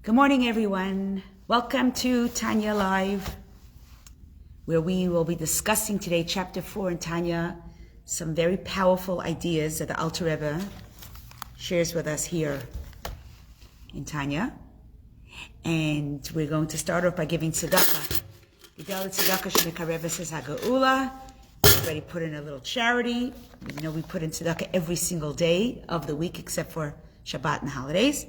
Good morning, everyone. Welcome to Tanya Live, where we will be discussing today chapter 4 in Tanya, some very powerful ideas that the Alter Rebbe shares with us here in Tanya. And we're going to start off by giving tzedakah. Gedel tzedakah shemikarev says haga'ula. Everybody put in a little charity. You know we put in tzedakah every single day of the week except for Shabbat and holidays.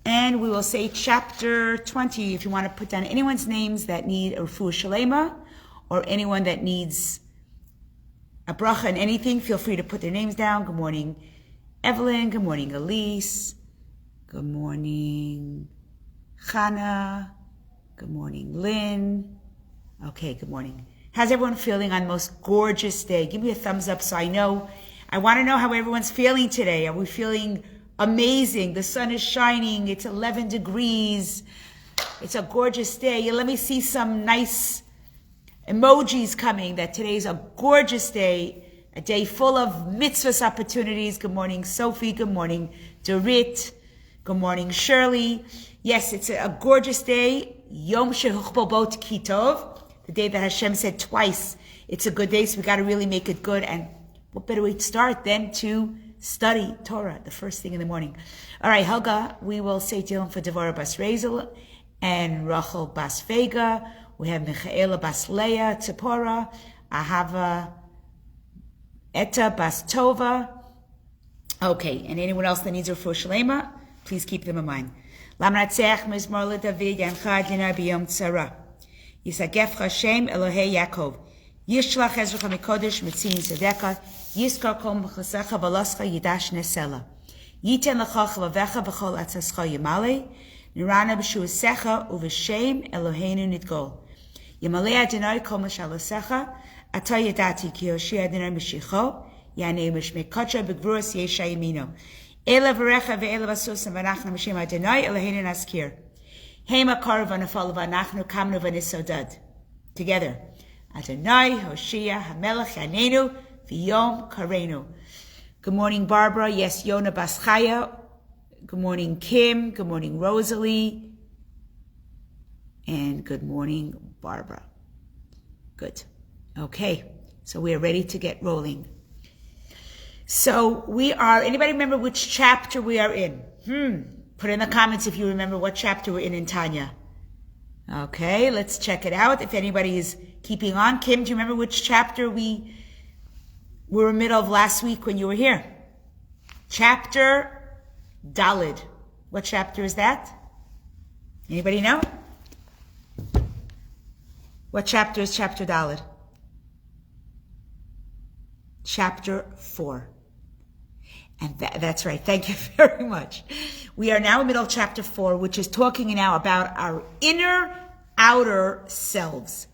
And we will say chapter 20, if you want to put down anyone's names that need a refuah shalema, or anyone that needs a bracha and anything, feel free to put their names down. Good morning, Evelyn. Good morning, Elise. Good morning, Chana. Good morning, Lynn. Okay, good morning. How's everyone feeling on the most gorgeous day? Give me a thumbs up so I know. I want to know how everyone's feeling today. Are we feeling amazing? The sun is shining. It's 11 degrees. It's a gorgeous day. Let me see some nice emojis coming that today's a gorgeous day, a day full of mitzvahs opportunities. Good morning, Sophie. Good morning, Dorit. Good morning, Shirley. Yes, it's a gorgeous day. Yom Shehuchbo Bot Kitov, the day that Hashem said twice it's a good day, so we got to really make it good. And what better way to start than to study Torah the first thing in the morning. All right, Helga, we will say Tehillim for Devorah Bas Rezel and Rachel Bas Vega. We have Michaela Bas Leah, Tzipora, Ahava, Etta Bas Tova. Okay, and anyone else that needs a refuah shalema, please keep them in mind. Lamratzeach Mizmor LeDavid Yanchad Linar B'Yom Tzara. Yisagef Hashem Elohei Yaakov. Yishlach Ezracha Mikodesh Mitzin Tzedekah. Yiskar Kol Mechasecha V'Lascha Yidash Nesela. Yiten Lecha Chavavecha V'Chol Atzascha Yimale. Nirana B'Shuasecha U'V'Shem Eloheinu Nidgol. Yimale Adonai Kol Mashalasecha. Ata Yadati Ki Yoshia Adonai Mishicho. Yanei Mishmei Kotra B'Gvuras Yesha Yimino. Ela V'Recha Ve'ela V'Susa V'Nachna M'Shem Adonai Eloheinu Naskir. Hema Karav V'Nafal V'Nachnu Kamnu V'Nisodad. Together. Adonai Hoshia Hamelech Yanenu V'Yom Karenu. Good morning, Barbara. Yes, Yona Baschaya. Good morning, Kim. Good morning, Rosalie. And good morning, Barbara. Good. Okay, so we are ready to get rolling. So we are, anybody remember which chapter we are in? Put in the comments if you remember what chapter we're in Tanya. Okay, let's check it out. If anybody is keeping on. Kim, do you remember which chapter we were in the middle of last week when you were here? Chapter Dalid. What chapter is that? Anybody know? What chapter is chapter Dalid? Chapter 4. And that's right. Thank you very much. We are now in the middle of chapter 4, which is talking now about our inner, outer selves.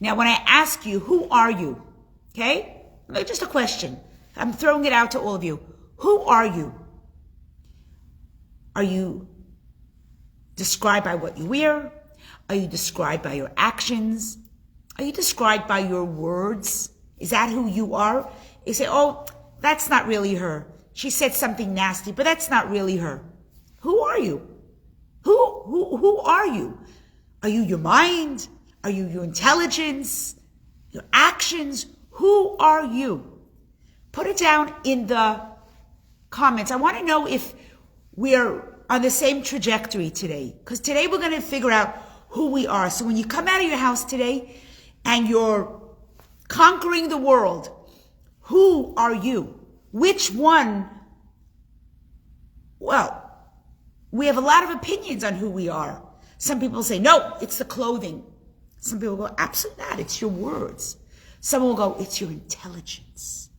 Now, when I ask you, who are you? Okay? Just a question. I'm throwing it out to all of you. Who are you? Are you described by what you wear? Are you described by your actions? Are you described by your words? Is that who you are? You say, oh, that's not really her. She said something nasty, but that's not really her. Who are you? Who are you? Are you your mind? Are you your intelligence? Your actions? Who are you? Put it down in the comments. I want to know if we're on the same trajectory today, because today we're going to figure out who we are. So when you come out of your house today and you're conquering the world, who are you? Which one? Well, we have a lot of opinions on who we are. Some people say, no, it's the clothing. Some people go, absolutely not, it's your words. Some will go, it's your intelligence.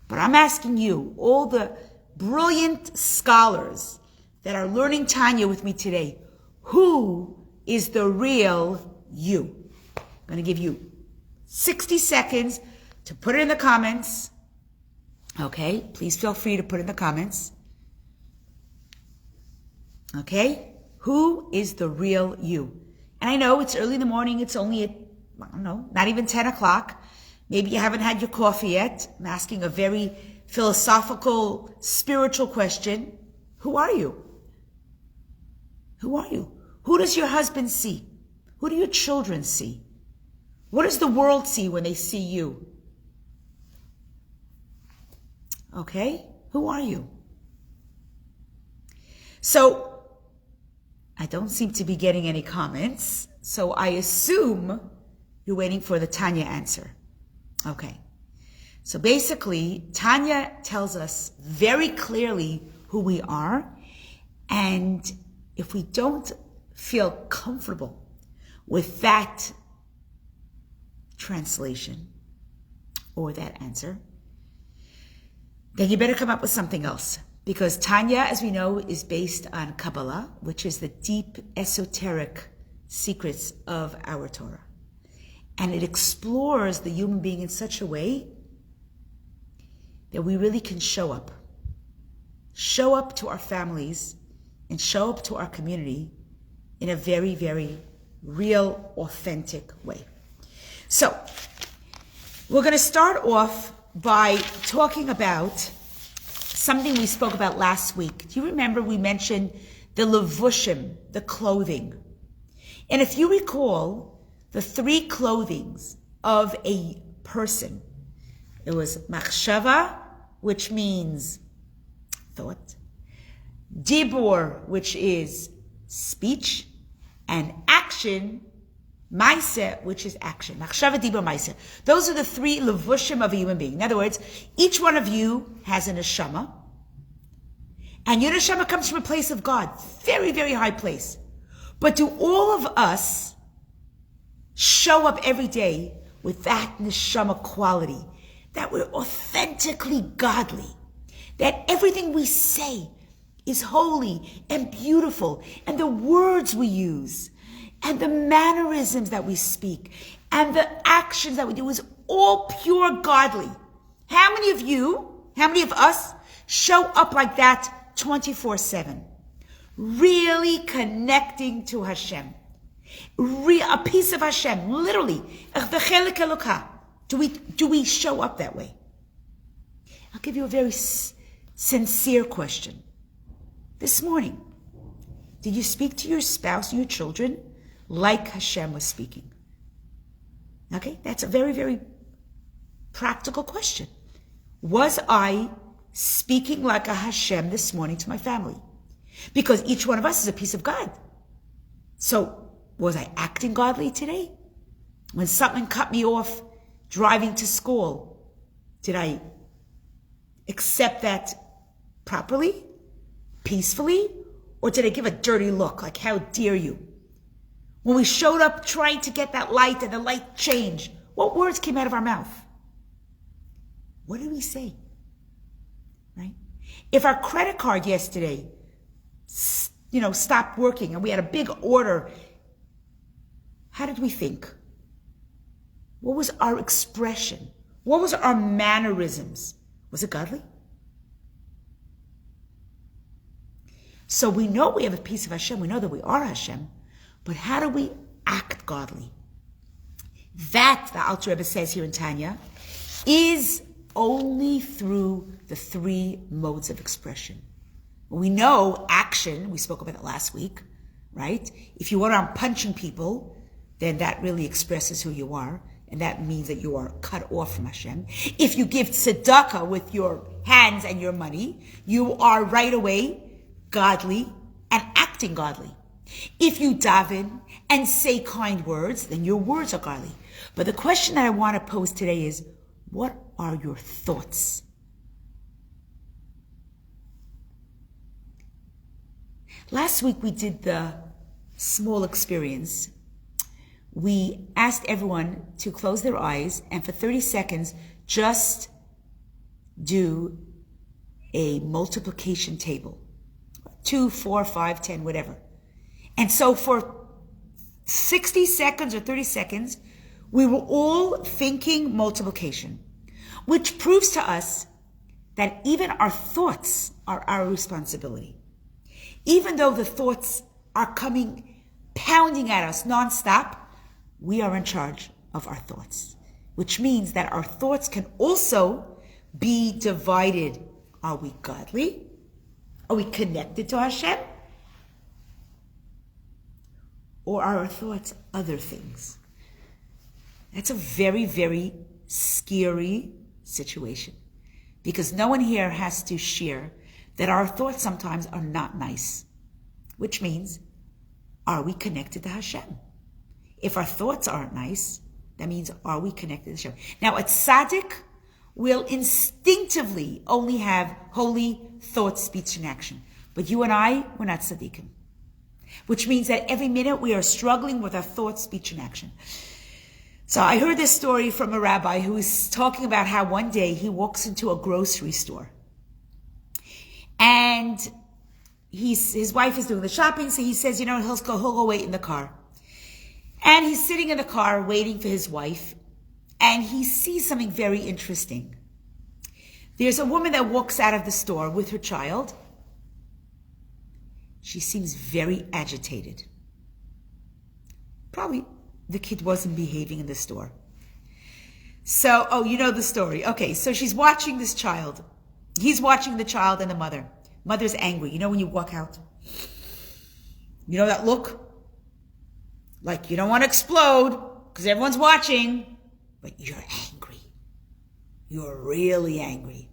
But I'm asking you, all the brilliant scholars that are learning Tanya with me today, who is the real you? I'm going to give you 60 seconds to put it in the comments. Okay, please feel free to put in the comments. Okay, who is the real you? And I know it's early in the morning, it's only at, I don't know, not even 10 o'clock. Maybe you haven't had your coffee yet. I'm asking a very philosophical, spiritual question. Who are you? Who are you? Who does your husband see? Who do your children see? What does the world see when they see you? Okay? Who are you? So, I don't seem to be getting any comments, so I assume you're waiting for the Tanya answer. Okay. So basically, Tanya tells us very clearly who we are, and if we don't feel comfortable with that translation or that answer, then you better come up with something else. Because Tanya, as we know, is based on Kabbalah, which is the deep esoteric secrets of our Torah. And it explores the human being in such a way that we really can show up. Show up to our families and show up to our community in a very, very real, authentic way. So, we're going to start off by talking about something we spoke about last week. Do you remember we mentioned the levushim, the clothing? And if you recall, the three clothings of a person, it was machshava, which means thought, dibur, which is speech, and action, maaseh, which is action. Machshava, dibur, maaseh. Those are the three levushim of a human being. In other words, each one of you has a neshama, and your neshama comes from a place of God, very, very high place. But do all of us show up every day with that neshama quality, that we're authentically godly, that everything we say is holy and beautiful, and the words we use, and the mannerisms that we speak, and the actions that we do is all pure godly? How many of us show up like that 24/7? Really connecting to Hashem. A piece of Hashem, literally. Do we show up that way? I'll give you a very sincere question. This morning, did you speak to your spouse and your children like Hashem was speaking? Okay, that's a very, very practical question. Was I speaking like a Hashem this morning to my family? Because each one of us is a piece of God. So, was I acting godly today? When something cut me off driving to school, did I accept that properly, peacefully, or did I give a dirty look, like, how dare you? When we showed up trying to get that light and the light changed, what words came out of our mouth? What did we say? Right? If our credit card yesterday, stopped working and we had a big order, how did we think? What was our expression? What was our mannerisms? Was it godly? So we know we have a piece of Hashem. We know that we are Hashem. But how do we act godly? That, the Alter Rebbe says here in Tanya, is only through the three modes of expression. We know action, we spoke about it last week, right? If you go around punching people, then that really expresses who you are, and that means that you are cut off from Hashem. If you give tzedakah with your hands and your money, you are right away godly and acting godly. If you daven and say kind words, then your words are godly. But the question that I want to pose today is, what are your thoughts? Last week we did the small experience. We asked everyone to close their eyes and for 30 seconds just do a multiplication table. 2, 4, 5, 10, whatever. And so for 60 seconds or 30 seconds, we were all thinking multiplication, which proves to us that even our thoughts are our responsibility. Even though the thoughts are coming, pounding at us nonstop, we are in charge of our thoughts, which means that our thoughts can also be divided. Are we godly? Are we connected to Hashem? or are our thoughts other things? That's a very, very scary situation, because no one here has to share that our thoughts sometimes are not nice, which means, are we connected to Hashem? If our thoughts aren't nice, that means, are we connected to Hashem? Now, a tzaddik will instinctively only have holy thought, speech, and action. But you and I, we're not tzaddikim. Which means that every minute we are struggling with our thought, speech, and action. So I heard this story from a rabbi who was talking about how one day he walks into a grocery store. And his wife is doing the shopping, so he says, he'll go wait in the car. And he's sitting in the car waiting for his wife, and he sees something very interesting. There's a woman that walks out of the store with her child. She seems very agitated. Probably the kid wasn't behaving in the store. So, you know the story. Okay, so she's watching this child. He's watching the child and the mother. Mother's angry. You know when you walk out? You know that look? Like you don't want to explode because everyone's watching, but you're angry. You're really angry.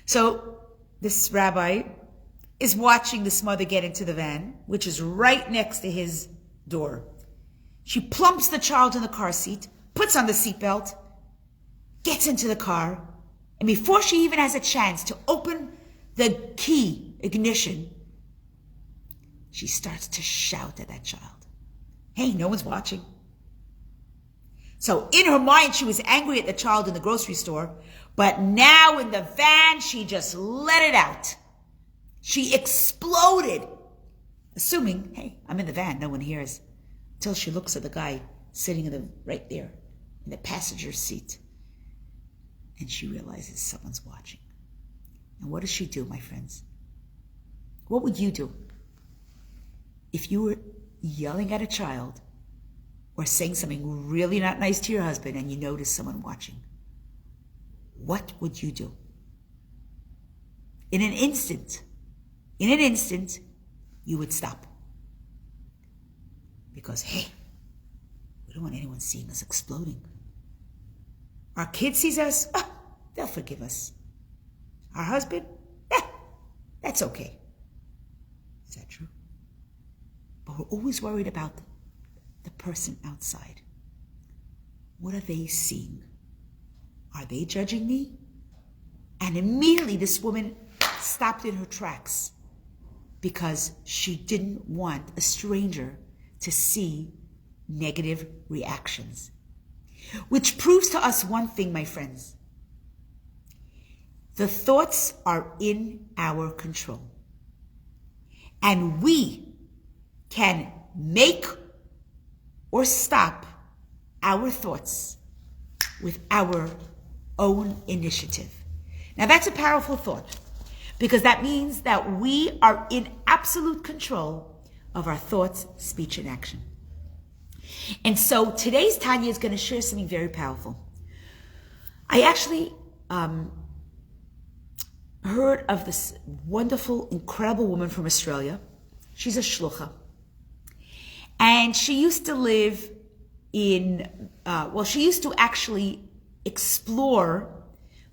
So this rabbi is watching this mother get into the van, which is right next to his door. She plumps the child in the car seat, puts on the seatbelt, gets into the car, and before she even has a chance to open the key ignition, she starts to shout at that child. Hey, no one's watching. So in her mind, she was angry at the child in the grocery store, but now in the van, she just let it out. She exploded, assuming, hey, I'm in the van, no one hears, until she looks at the guy sitting right there in the passenger seat. And she realizes someone's watching. And what does she do, my friends? What would you do if you were yelling at a child or saying something really not nice to your husband and you notice someone watching? What would you do? In an instant, you would stop. Because, hey, we don't want anyone seeing us exploding. Our kid sees us, they'll forgive us. Our husband, that's okay. Is that true? But we're always worried about the person outside. What are they seeing? Are they judging me? And immediately this woman stopped in her tracks because she didn't want a stranger to see negative reactions. Which proves to us one thing, my friends. The thoughts are in our control. And we can make or stop our thoughts with our own initiative. Now that's a powerful thought, because that means that we are in absolute control of our thoughts, speech, and action. And so today's Tanya is going to share something very powerful. I actually heard of this wonderful, incredible woman from Australia. She's a shlucha. And she used to live she used to actually explore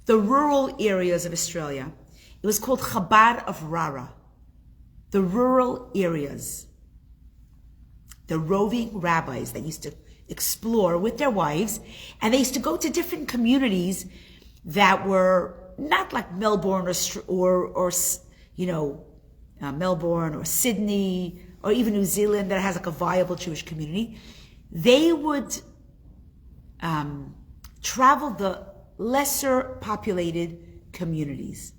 the rural areas of Australia. It was called Chabad of Rara, the rural areas. The roving rabbis that used to explore with their wives, and they used to go to different communities that were not like Melbourne or Melbourne or Sydney or even New Zealand that has like a viable Jewish community. They would travel the lesser populated communities.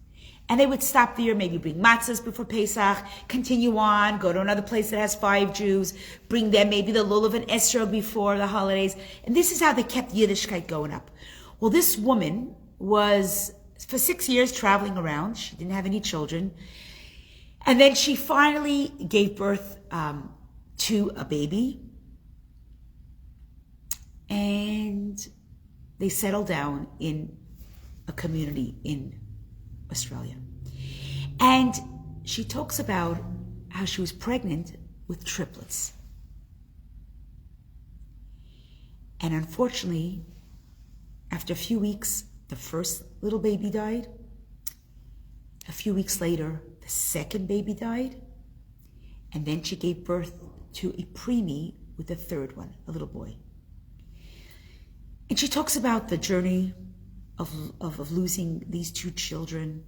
And they would stop there, maybe bring matzahs before Pesach, continue on, go to another place that has 5 Jews, bring them maybe the lulav and esrog before the holidays. And this is how they kept Yiddishkeit going up. Well, this woman was, for 6 years, traveling around. She didn't have any children. And then she finally gave birth to a baby. And they settled down in a community in Australia. And she talks about how she was pregnant with triplets. And unfortunately, after a few weeks, the first little baby died. A few weeks later, the second baby died. And then she gave birth to a preemie with the third one, a little boy. And she talks about the journey of losing these two children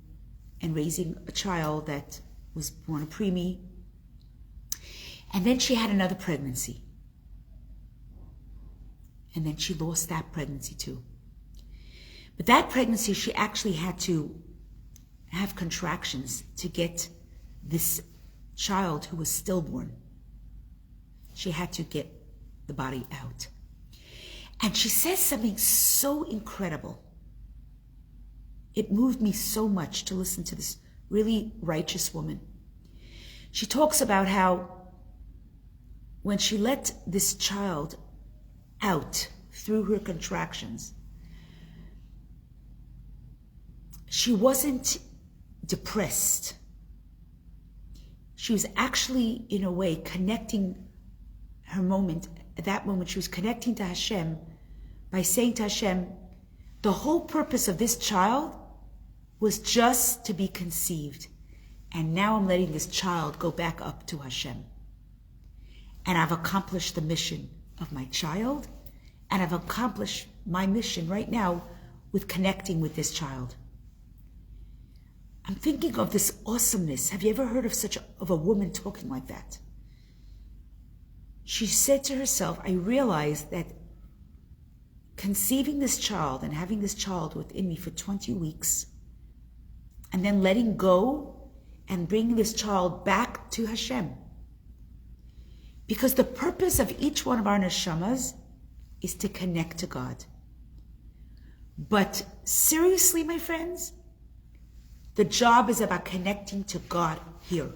and raising a child that was born a preemie. And then she had another pregnancy. And then she lost that pregnancy too. But that pregnancy, she actually had to have contractions to get this child who was stillborn. She had to get the body out. And she says something so incredible. It moved me so much to listen to this really righteous woman. She talks about how when she let this child out through her contractions, she wasn't depressed. She was actually, in a way, connecting her moment. At that moment, she was connecting to Hashem by saying to Hashem, the whole purpose of this child was just to be conceived. And now I'm letting this child go back up to Hashem. And I've accomplished the mission of my child, and I've accomplished my mission right now with connecting with this child. I'm thinking of this awesomeness. Have you ever heard of a woman talking like that? She said to herself, I realized that conceiving this child and having this child within me for 20 weeks, and then letting go and bringing this child back to Hashem. Because the purpose of each one of our neshamas is to connect to God. But seriously, my friends, the job is about connecting to God here.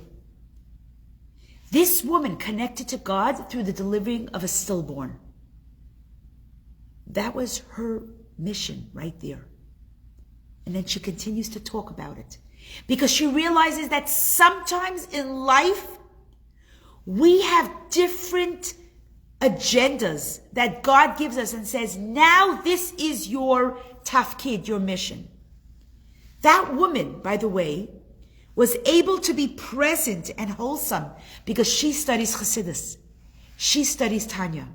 This woman connected to God through the delivering of a stillborn. That was her mission right there. And then she continues to talk about it. Because she realizes that sometimes in life, we have different agendas that God gives us and says, now this is your tafkid, your mission. That woman, by the way, was able to be present and wholesome because she studies Chassidus. She studies Tanya.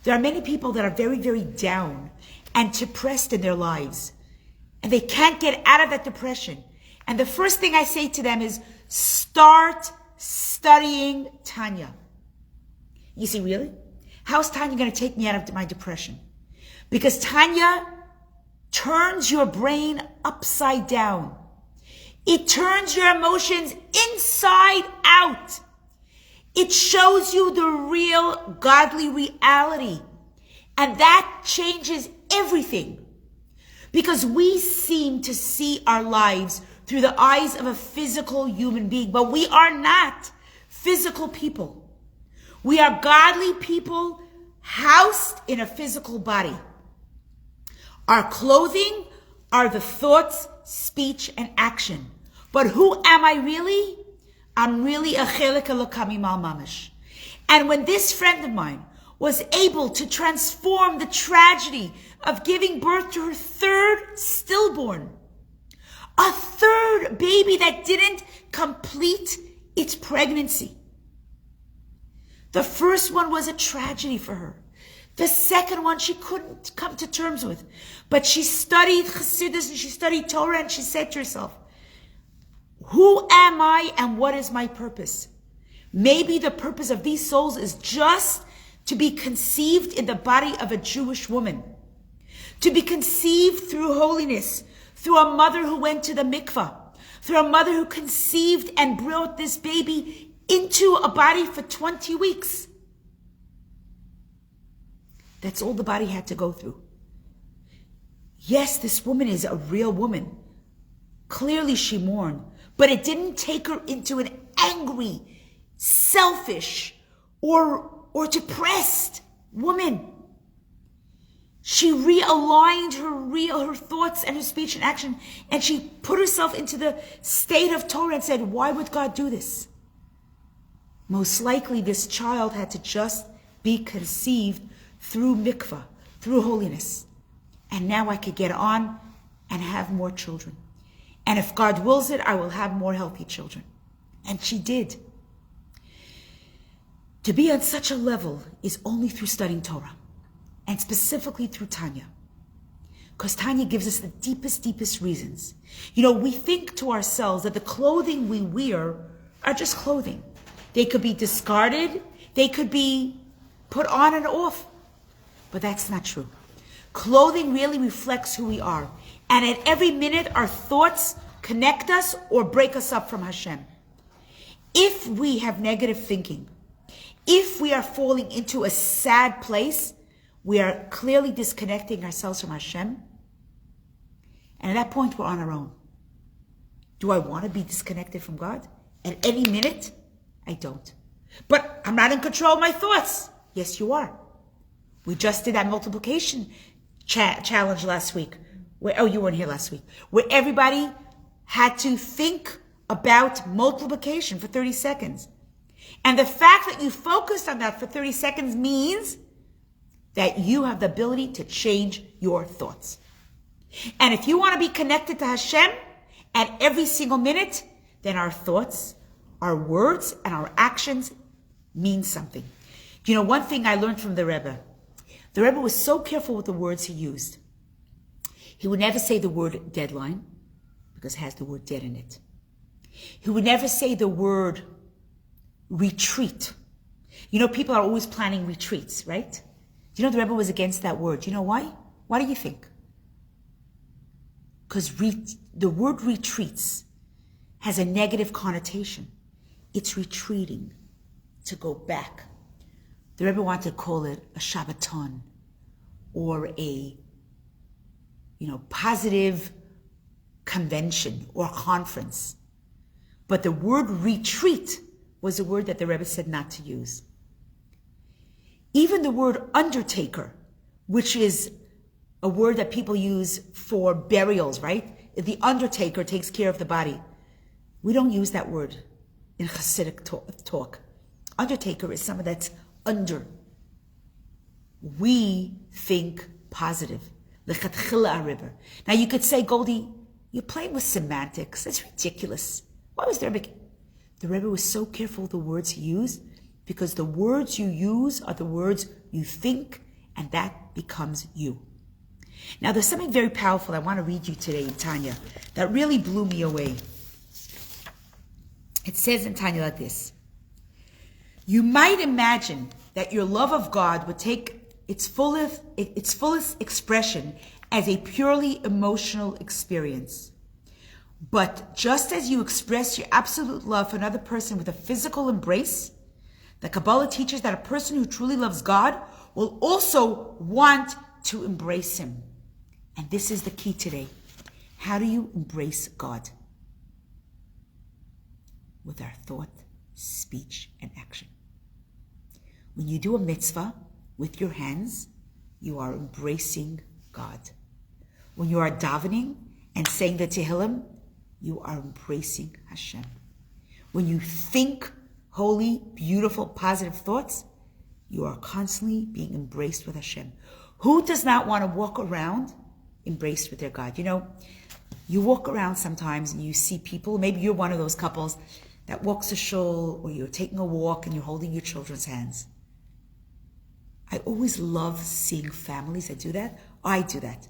There are many people that are very, very down and depressed in their lives. And they can't get out of that depression. And the first thing I say to them is, start studying Tanya. You see, really? How's Tanya going to take me out of my depression? Because Tanya turns your brain upside down. It turns your emotions inside out. It shows you the real godly reality. And that changes everything. Because we seem to see our lives through the eyes of a physical human being, but we are not physical people. We are godly people housed in a physical body. Our clothing are the thoughts, speech, and action. But who am I really? I'm really a chelik elokami mal mamish. And when this friend of mine was able to transform the tragedy of giving birth to her third stillborn, a third baby that didn't complete its pregnancy. The first one was a tragedy for her. The second one she couldn't come to terms with. But she studied Chassidus and she studied Torah and she said to herself, who am I and what is my purpose? Maybe the purpose of these souls is just to be conceived in the body of a Jewish woman. To be conceived through holiness, through a mother who went to the mikvah, through a mother who conceived and brought this baby into a body for 20 weeks. That's all the body had to go through. Yes, this woman is a real woman. Clearly she mourned, but it didn't take her into an angry, selfish, or depressed woman. She realigned her thoughts and her speech and action, and she put herself into the state of Torah and said, why would God do this? Most likely this child had to just be conceived through mikvah, through holiness. And now I could get on and have more children. And if God wills it, I will have more healthy children. And she did. To be on such a level is only through studying Torah, and specifically through Tanya. Because Tanya gives us the deepest, deepest reasons. We think to ourselves that the clothing we wear are just clothing. They could be discarded. They could be put on and off. But that's not true. Clothing really reflects who we are. And at every minute, our thoughts connect us or break us up from Hashem. If we have negative thinking, if we are falling into a sad place, we are clearly disconnecting ourselves from Hashem. And at that point, we're on our own. Do I want to be disconnected from God? At any minute? I don't. But I'm not in control of my thoughts. Yes, you are. We just did that multiplication challenge last week. You weren't here last week. Where everybody had to think about multiplication for 30 seconds. And the fact that you focused on that for 30 seconds means that you have the ability to change your thoughts. And if you want to be connected to Hashem at every single minute, then our thoughts, our words, and our actions mean something. One thing I learned from the Rebbe was so careful with the words he used. He would never say the word deadline, because it has the word dead in it. He would never say the word retreat. People are always planning retreats, right? The Rebbe was against that word. You know why? Why do you think? Because the word retreats has a negative connotation. It's retreating, to go back. The Rebbe wanted to call it a Shabbaton or a, positive convention or conference. But the word retreat was a word that the Rebbe said not to use. Even the word undertaker, which is a word that people use for burials, right? The undertaker takes care of the body. We don't use that word in Hasidic talk. Undertaker is someone that's under. We think positive. Now you could say, Goldie, you're playing with semantics. That's ridiculous. Why was the Rebbe? The Rebbe was so careful with the words he used, because the words you use are the words you think, and that becomes you. Now there's something very powerful I want to read you today in Tanya that really blew me away. It says in Tanya like this: you might imagine that your love of God would take its fullest expression as a purely emotional experience. But just as you express your absolute love for another person with a physical embrace, the Kabbalah teaches that a person who truly loves God will also want to embrace him. And this is the key today. How do you embrace God? With our thought, speech, and action. When you do a mitzvah with your hands, you are embracing God. When you are davening and saying the Tehillim, you are embracing Hashem. When you think holy, beautiful, positive thoughts, you are constantly being embraced with Hashem. Who does not want to walk around embraced with their God? You walk around sometimes and you see people, maybe you're one of those couples that walks a shul, or you're taking a walk and you're holding your children's hands. I always love seeing families that do that. I do that.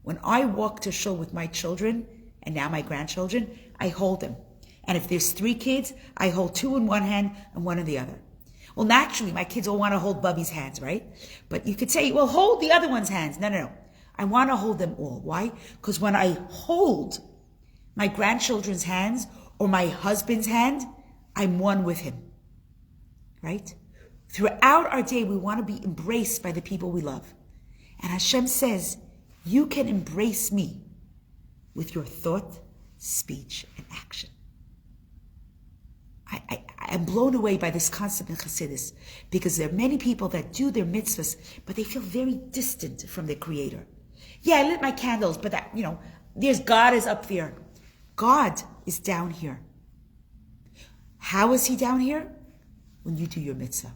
When I walk to shul with my children, and now my grandchildren, I hold them. And if there's 3 kids, I hold 2 in one hand and 1 in the other. Well, naturally, my kids all want to hold Bubby's hands, right? But you could say, well, hold the other one's hands. No. I want to hold them all. Why? Because when I hold my grandchildren's hands or my husband's hand, I'm one with him, right? Throughout our day, we want to be embraced by the people we love. And Hashem says, you can embrace me with your thought, speech, and action. I'm blown away by this concept in Chassidus, because there are many people that do their mitzvahs, but they feel very distant from their Creator. Yeah, I lit my candles, but there's God is up there. God is down here. How is he down here? when you do your mitzvah.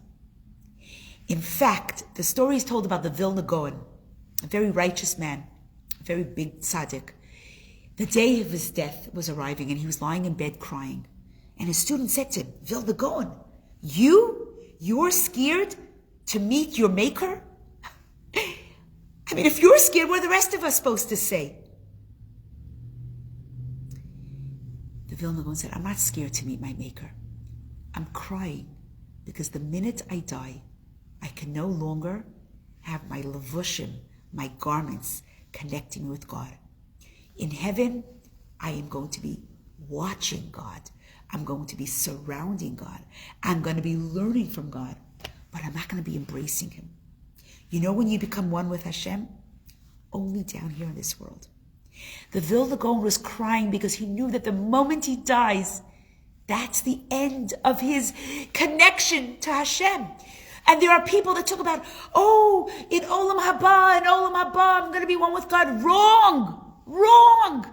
In fact, the story is told about the Vilna Gaon, a very righteous man, a very big tzaddik. The day of his death was arriving and he was lying in bed crying. And his student said to him, Vilna Gaon, you're scared to meet your maker? I mean, if you're scared, what are the rest of us supposed to say? The Vilna Gaon said, I'm not scared to meet my maker. I'm crying because the minute I die, I can no longer have my levushim, my garments, connecting me with God. In heaven, I am going to be watching God. I'm going to be surrounding God. I'm going to be learning from God, but I'm not going to be embracing Him. You know when you become one with Hashem? Only down here in this world. The Vilna Gaon was crying because he knew that the moment he dies, that's the end of his connection to Hashem. And there are people that talk about, in Olam Haba, I'm going to be one with God. Wrong.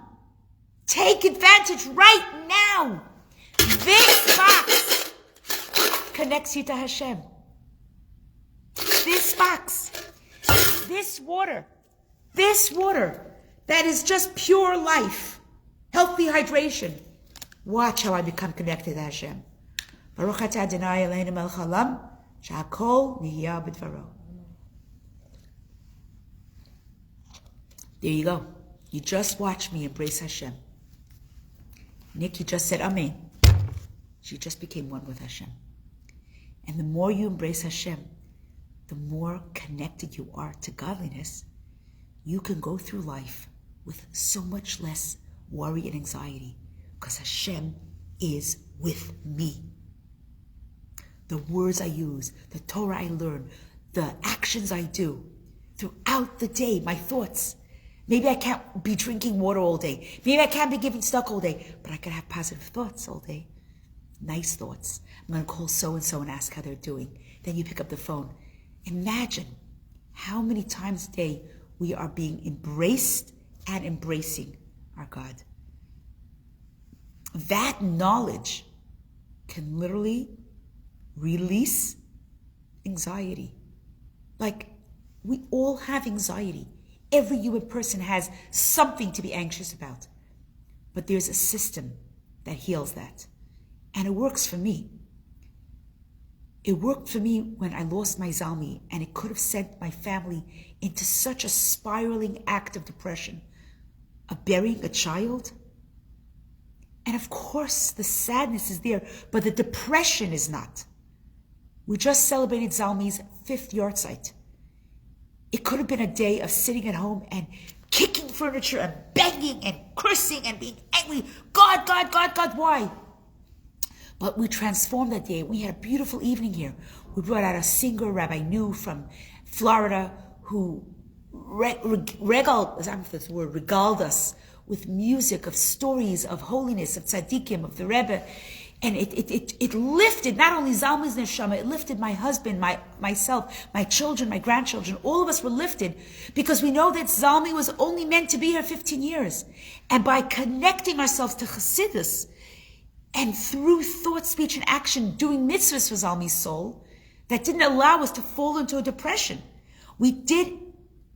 Take advantage right now. This box connects you to Hashem. This box, this water, that is just pure life, healthy hydration. Watch how I become connected to Hashem. Baruch atah Adonai Eloheinu melech haolam, shehakol nihya b'dvaro. There you go. You just watch me embrace Hashem. Nick, you just said Amen. She just became one with Hashem. And the more you embrace Hashem, the more connected you are to godliness, you can go through life with so much less worry and anxiety because Hashem is with me. The words I use, the Torah I learn, the actions I do throughout the day, my thoughts. Maybe I can't be drinking water all day. Maybe I can't be giving stuck all day, but I can have positive thoughts all day. Nice thoughts. I'm going to call so-and-so and ask how they're doing. Then you pick up the phone. Imagine how many times a day we are being embraced and embracing our God. That knowledge can literally release anxiety. Like, we all have anxiety. Every human person has something to be anxious about. But there's a system that heals that. And it works for me. It worked for me when I lost my Zalmi, and it could have sent my family into such a spiraling act of depression, of burying a child. And of course, the sadness is there, but the depression is not. We just celebrated Zalmi's 5th yahrzeit. It could have been a day of sitting at home and kicking furniture and banging and cursing and being angry. God, why? But we transformed that day. We had a beautiful evening here. We brought out a singer, Rabbi New from Florida, who regaled us with music of stories of holiness, of tzaddikim, of the Rebbe. And it lifted not only Zalmi's neshama, it lifted my husband, myself, my children, my grandchildren. All of us were lifted because we know that Zalmi was only meant to be here 15 years. And by connecting ourselves to Chassidus, and through thought, speech, and action, doing mitzvahs for Zalmi's soul, that didn't allow us to fall into a depression. We did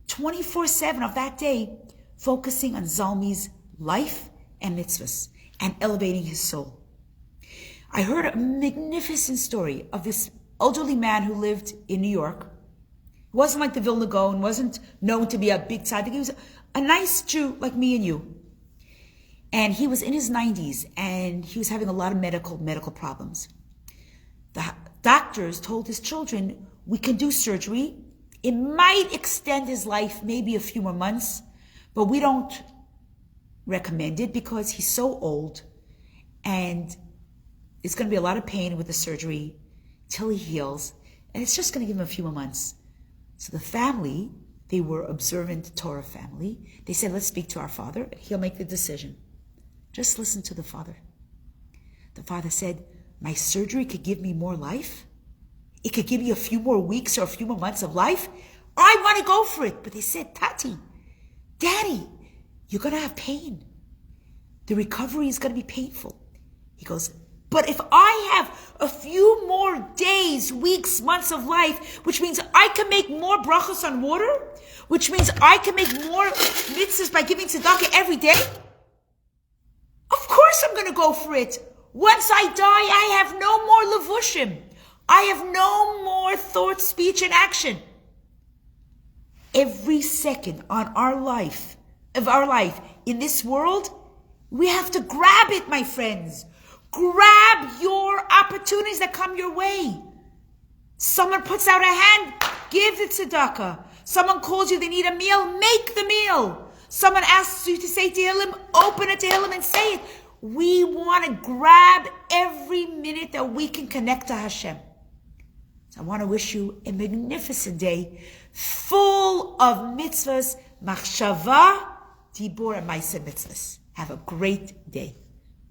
24/7 of that day, focusing on Zalmi's life and mitzvahs, and elevating his soul. I heard a magnificent story of this elderly man who lived in New York. He wasn't like the Vilna Gaon, wasn't known to be a big tzaddik. He was a nice Jew like me and you. And he was in his 90s, and he was having a lot of medical problems. The doctors told his children, we can do surgery. It might extend his life maybe a few more months, but we don't recommend it because he's so old, and it's going to be a lot of pain with the surgery till he heals, and it's just going to give him a few more months. So the family, they were observant Torah family. They said, let's speak to our father. He'll make the decision. Just listen to the father. The father said, my surgery could give me more life. It could give me a few more weeks or a few more months of life. I want to go for it. But they said, Tati, Daddy, you're going to have pain. The recovery is going to be painful. He goes, But if I have a few more days, weeks, months of life, which means I can make more brachos on water, which means I can make more mitzvahs by giving tzedakah every day, of course I'm going to go for it. Once I die, I have no more levushim. I have no more thought, speech, and action. Every second of our life in this world, we have to grab it, my friends. Grab your opportunities that come your way. Someone puts out a hand, give the tzedakah. Someone calls you, they need a meal, make the meal. Someone asks you to say Tehillim, open a Tehillim and say it. We want to grab every minute that we can connect to Hashem. So I want to wish you a magnificent day, full of mitzvahs, machshava, dibur, and ma'aseh mitzvahs. Have a great day.